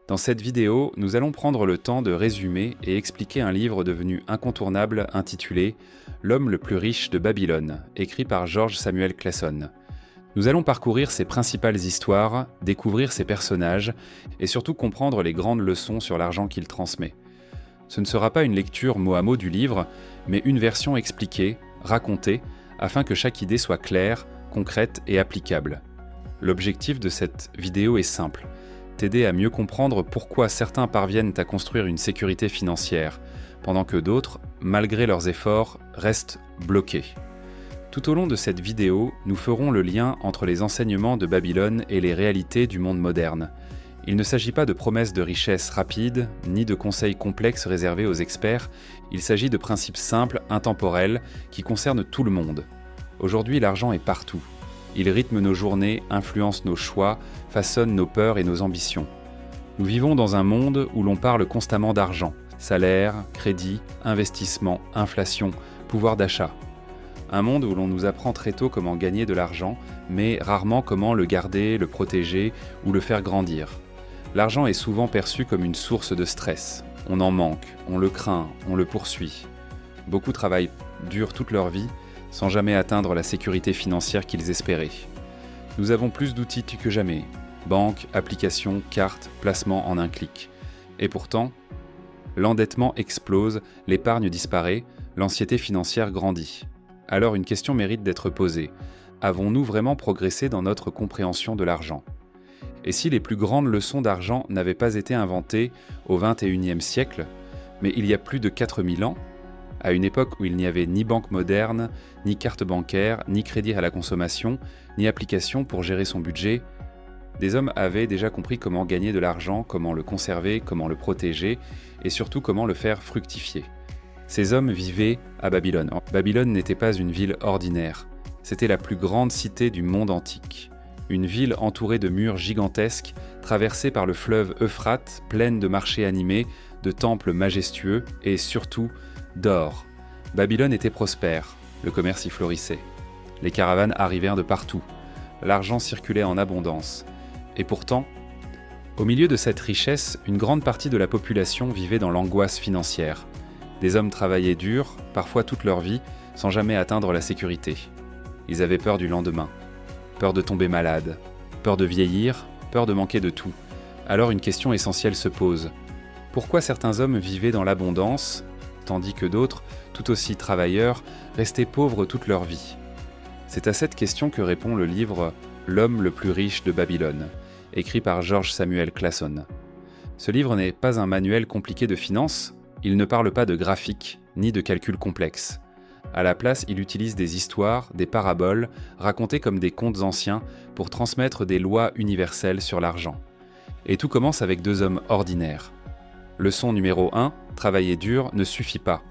Dans cette vidéo, nous allons prendre le temps de résumer et expliquer un livre devenu incontournable intitulé « L'homme le plus riche de Babylone », écrit par George Samuel Clayson. Nous allons parcourir ses principales histoires, découvrir ses personnages et surtout comprendre les grandes leçons sur l'argent qu'il transmet. Ce ne sera pas une lecture mot à mot du livre, mais une version expliquée, racontée, afin que chaque idée soit claire, concrète et applicable. L'objectif de cette vidéo est simple: t'aider à mieux comprendre pourquoi certains parviennent à construire une sécurité financière, pendant que d'autres, malgré leurs efforts, restent bloqués. Tout au long de cette vidéo, nous ferons le lien entre les enseignements de Babylone et les réalités du monde moderne. Il ne s'agit pas de promesses de richesse rapide, ni de conseils complexes réservés aux experts, il s'agit de principes simples, intemporels, qui concernent tout le monde. Aujourd'hui, l'argent est partout. Il rythme nos journées, influence nos choix, façonne nos peurs et nos ambitions. Nous vivons dans un monde où l'on parle constamment d'argent, salaire, crédit, investissement, inflation, pouvoir d'achat. Un monde où l'on nous apprend très tôt comment gagner de l'argent, mais rarement comment le garder, le protéger ou le faire grandir. L'argent est souvent perçu comme une source de stress. On en manque, on le craint, on le poursuit. Beaucoup travaillent dur toute leur vie, sans jamais atteindre la sécurité financière qu'ils espéraient. Nous avons plus d'outils que jamais, banques, applications, cartes, placements en un clic. Et pourtant, l'endettement explose, l'épargne disparaît, l'anxiété financière grandit. Alors une question mérite d'être posée. Avons-nous vraiment progressé dans notre compréhension de l'argent ? Et si les plus grandes leçons d'argent n'avaient pas été inventées au XXIe siècle, mais il y a plus de 4000 ans, à une époque où il n'y avait ni banque moderne, ni carte bancaire, ni crédit à la consommation, ni application pour gérer son budget, des hommes avaient déjà compris comment gagner de l'argent, comment le conserver, comment le protéger, et surtout comment le faire fructifier. Ces hommes vivaient à Babylone. Babylone n'était pas une ville ordinaire, c'était la plus grande cité du monde antique. Une ville entourée de murs gigantesques, traversée par le fleuve Euphrate, pleine de marchés animés, de temples majestueux, et surtout d'or. Babylone était prospère, le commerce y florissait. Les caravanes arrivèrent de partout, l'argent circulait en abondance. Et pourtant, au milieu de cette richesse, une grande partie de la population vivait dans l'angoisse financière. Des hommes travaillaient dur, parfois toute leur vie, sans jamais atteindre la sécurité. Ils avaient peur du lendemain, peur de tomber malade, peur de vieillir, peur de manquer de tout. Alors une question essentielle se pose. Pourquoi certains hommes vivaient dans l'abondance, tandis que d'autres, tout aussi travailleurs, restaient pauvres toute leur vie ? C'est à cette question que répond le livre « L'homme le plus riche de Babylone », écrit par George Samuel Clayson. Ce livre n'est pas un manuel compliqué de finance, il ne parle pas de graphiques ni de calculs complexes. À la place, il utilise des histoires, des paraboles, racontées comme des contes anciens pour transmettre des lois universelles sur l'argent. Et tout commence avec deux hommes ordinaires. Leçon numéro 1, travailler dur ne suffit pas.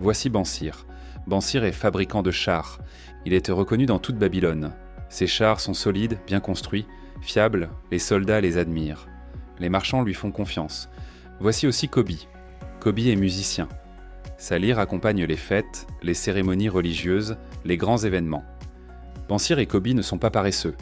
Voici Bansir. Bansir est fabricant de chars. Il est reconnu dans toute Babylone. Ses chars sont solides, bien construits, fiables, les soldats les admirent. Les marchands lui font confiance. Voici aussi Kobi. Kobi est musicien. Sa lyre accompagne les fêtes, les cérémonies religieuses, les grands événements. Bansir et Kobi ne sont pas paresseux.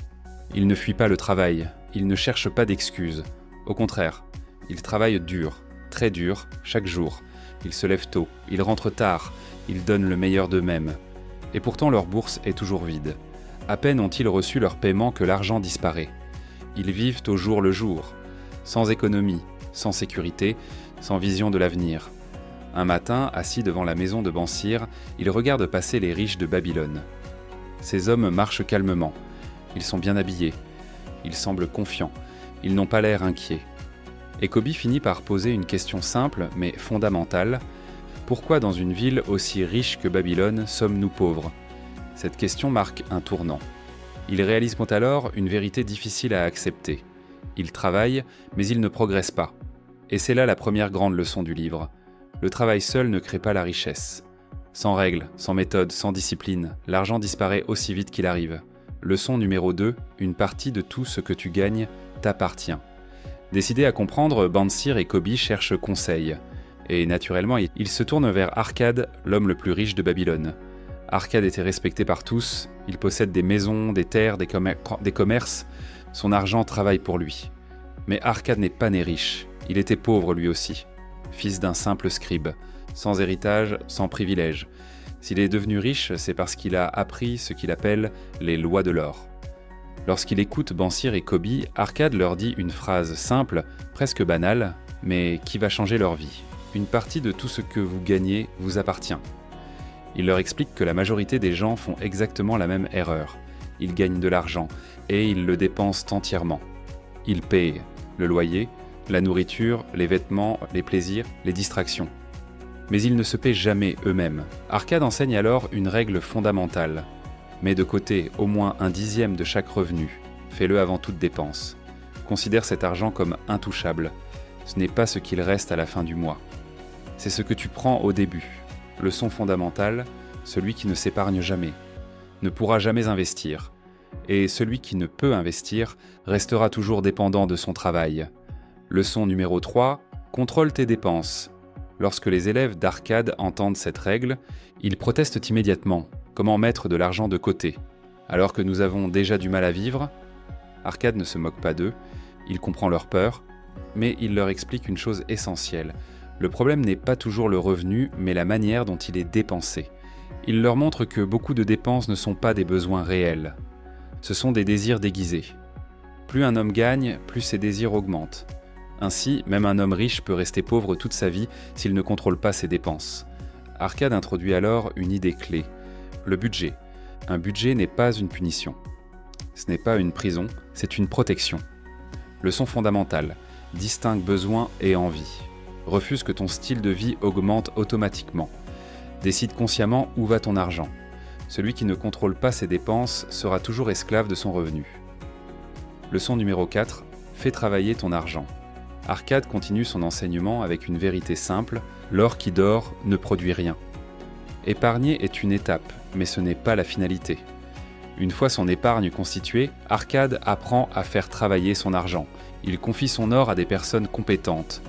Ils ne fuient pas le travail, ils ne cherchent pas d'excuses. Au contraire, ils travaillent dur, très dur, chaque jour. Ils se lèvent tôt, ils rentrent tard, ils donnent le meilleur d'eux-mêmes. Et pourtant leur bourse est toujours vide. À peine ont-ils reçu leur paiement que l'argent disparaît. Ils vivent au jour le jour, sans économie, sans sécurité, sans vision de l'avenir. Un matin, assis devant la maison de Bansir, ils regardent passer les riches de Babylone. Ces hommes marchent calmement. Ils sont bien habillés. Ils semblent confiants. Ils n'ont pas l'air inquiets. Et Kobi finit par poser une question simple, mais fondamentale. Pourquoi dans une ville aussi riche que Babylone sommes-nous pauvres ? Cette question marque un tournant. Ils réalisent alors une vérité difficile à accepter. Ils travaillent, mais ils ne progressent pas. Et c'est là la première grande leçon du livre. Le travail seul ne crée pas la richesse. Sans règles, sans méthode, sans discipline, l'argent disparaît aussi vite qu'il arrive. Leçon numéro 2, une partie de tout ce que tu gagnes t'appartient. Décidés à comprendre, Bansir et Kobi cherchent conseil. Et naturellement, ils se tournent vers Arkad, l'homme le plus riche de Babylone. Arkad était respecté par tous, il possède des maisons, des terres, des commerces, son argent travaille pour lui. Mais Arkad n'est pas né riche, Il était pauvre lui aussi, fils d'un simple scribe, sans héritage, sans privilège. S'il est devenu riche, c'est parce qu'il a appris ce qu'il appelle les lois de l'or. Lorsqu'il écoute Bansir et Kobi, Arcade leur dit une phrase simple, presque banale, mais qui va changer leur vie. Une partie de tout ce que vous gagnez vous appartient. Il leur explique que la majorité des gens font exactement la même erreur. Ils gagnent de l'argent et ils le dépensent entièrement. Ils paient le loyer, la nourriture, les vêtements, les plaisirs, les distractions. Mais ils ne se paient jamais eux-mêmes. Arcade enseigne alors une règle fondamentale. Mets de côté au moins 1/10 de chaque revenu. Fais-le avant toute dépense. Considère cet argent comme intouchable. Ce n'est pas ce qu'il reste à la fin du mois. C'est ce que tu prends au début. Leçon fondamentale, celui qui ne s'épargne jamais ne pourra jamais investir. Et celui qui ne peut investir restera toujours dépendant de son travail. Leçon numéro 3, contrôle tes dépenses. Lorsque les élèves d'Arcade entendent cette règle, ils protestent immédiatement. Comment mettre de l'argent de côté? Alors que nous avons déjà du mal à vivre? Arcade ne se moque pas d'eux, il comprend leur peur, mais il leur explique une chose essentielle. Le problème n'est pas toujours le revenu, mais la manière dont il est dépensé. Il leur montre que beaucoup de dépenses ne sont pas des besoins réels. Ce sont des désirs déguisés. Plus un homme gagne, plus ses désirs augmentent. Ainsi, même un homme riche peut rester pauvre toute sa vie s'il ne contrôle pas ses dépenses. Arcade introduit alors une idée clé, le budget. Un budget n'est pas une punition. Ce n'est pas une prison, c'est une protection. Leçon fondamentale, distingue besoin et envie. Refuse que ton style de vie augmente automatiquement. Décide consciemment où va ton argent. Celui qui ne contrôle pas ses dépenses sera toujours esclave de son revenu. Leçon numéro 4, fais travailler ton argent. Arcade continue son enseignement avec une vérité simple, l'or qui dort ne produit rien. Épargner est une étape, mais ce n'est pas la finalité. Une fois son épargne constituée, Arcade apprend à faire travailler son argent. Il confie son or à des personnes compétentes,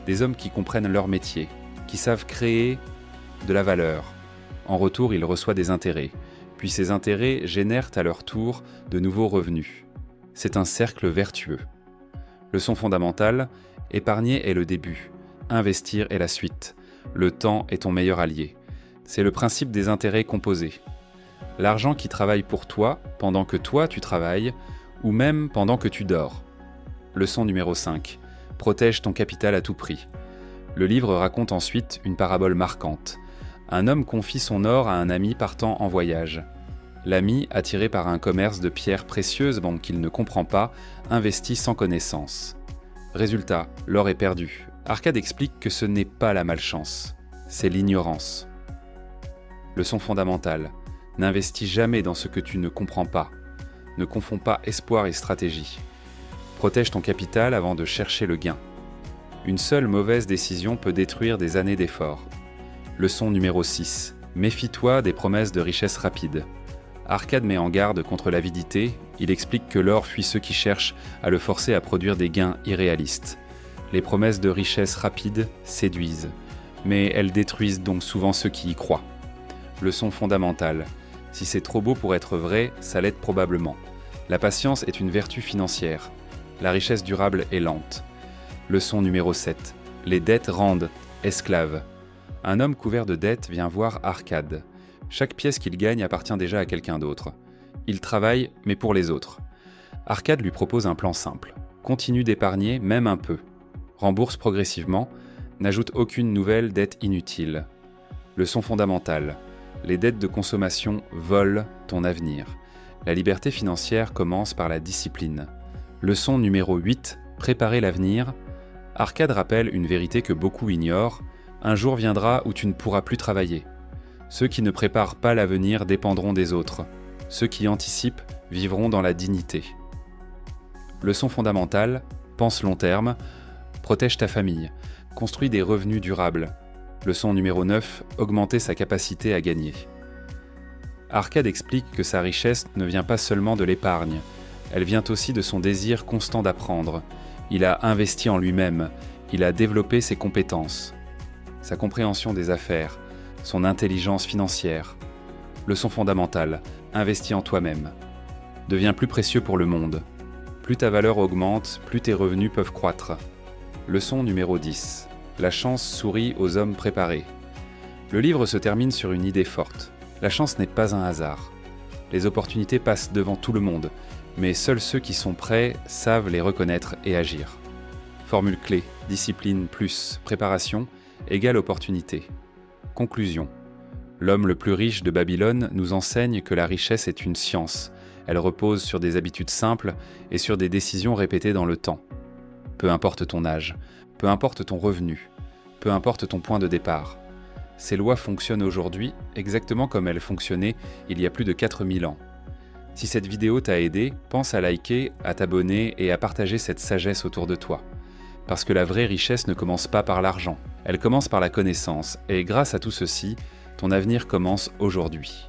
des hommes qui comprennent leur métier, qui savent créer de la valeur. En retour, il reçoit des intérêts, puis ces intérêts génèrent à leur tour de nouveaux revenus. C'est un cercle vertueux. Leçon fondamentale, épargner est le début, investir est la suite. Le temps est ton meilleur allié. C'est le principe des intérêts composés. L'argent qui travaille pour toi, pendant que toi tu travailles, ou même pendant que tu dors. Leçon numéro 5. Protège ton capital à tout prix. Le livre raconte ensuite une parabole marquante. Un homme confie son or à un ami partant en voyage. L'ami, attiré par un commerce de pierres précieuses dont qu'il ne comprend pas, investit sans connaissance. Résultat, l'or est perdu. Arcade explique que ce n'est pas la malchance, c'est l'ignorance. Leçon fondamentale, n'investis jamais dans ce que tu ne comprends pas. Ne confonds pas espoir et stratégie. Protège ton capital avant de chercher le gain. Une seule mauvaise décision peut détruire des années d'efforts. Leçon numéro 6. Méfie-toi des promesses de richesse rapide. Arcade met en garde contre l'avidité, il explique que l'or fuit ceux qui cherchent à le forcer à produire des gains irréalistes. Les promesses de richesse rapide séduisent, mais elles détruisent donc souvent ceux qui y croient. Leçon fondamentale. Si c'est trop beau pour être vrai, ça l'est probablement. La patience est une vertu financière. La richesse durable est lente. Leçon numéro 7. Les dettes rendent esclaves. Un homme couvert de dettes vient voir Arcade. Chaque pièce qu'il gagne appartient déjà à quelqu'un d'autre. Il travaille, mais pour les autres. Arcade lui propose un plan simple. Continue d'épargner, même un peu. Rembourse progressivement. N'ajoute aucune nouvelle dette inutile. Leçon fondamentale. Les dettes de consommation volent ton avenir. La liberté financière commence par la discipline. Leçon numéro 8. Préparer l'avenir. Arcade rappelle une vérité que beaucoup ignorent. Un jour viendra où tu ne pourras plus travailler. Ceux qui ne préparent pas l'avenir dépendront des autres. Ceux qui anticipent vivront dans la dignité. Leçon fondamentale, pense long terme, protège ta famille, construis des revenus durables. Leçon numéro 9, augmenter sa capacité à gagner. Arcade explique que sa richesse ne vient pas seulement de l'épargne, elle vient aussi de son désir constant d'apprendre. Il a investi en lui-même, il a développé ses compétences, sa compréhension des affaires, son intelligence financière. Leçon fondamentale, investis en toi-même. Deviens plus précieux pour le monde. Plus ta valeur augmente, plus tes revenus peuvent croître. Leçon numéro 10. La chance sourit aux hommes préparés. Le livre se termine sur une idée forte. La chance n'est pas un hasard. Les opportunités passent devant tout le monde, mais seuls ceux qui sont prêts savent les reconnaître et agir. Formule clé, discipline plus préparation égale opportunité. Conclusion. L'homme le plus riche de Babylone nous enseigne que la richesse est une science. Elle repose sur des habitudes simples et sur des décisions répétées dans le temps. Peu importe ton âge, peu importe ton revenu, peu importe ton point de départ. Ces lois fonctionnent aujourd'hui exactement comme elles fonctionnaient il y a plus de 4000 ans. Si cette vidéo t'a aidé, pense à liker, à t'abonner et à partager cette sagesse autour de toi. Parce que la vraie richesse ne commence pas par l'argent, elle commence par la connaissance, et grâce à tout ceci, ton avenir commence aujourd'hui.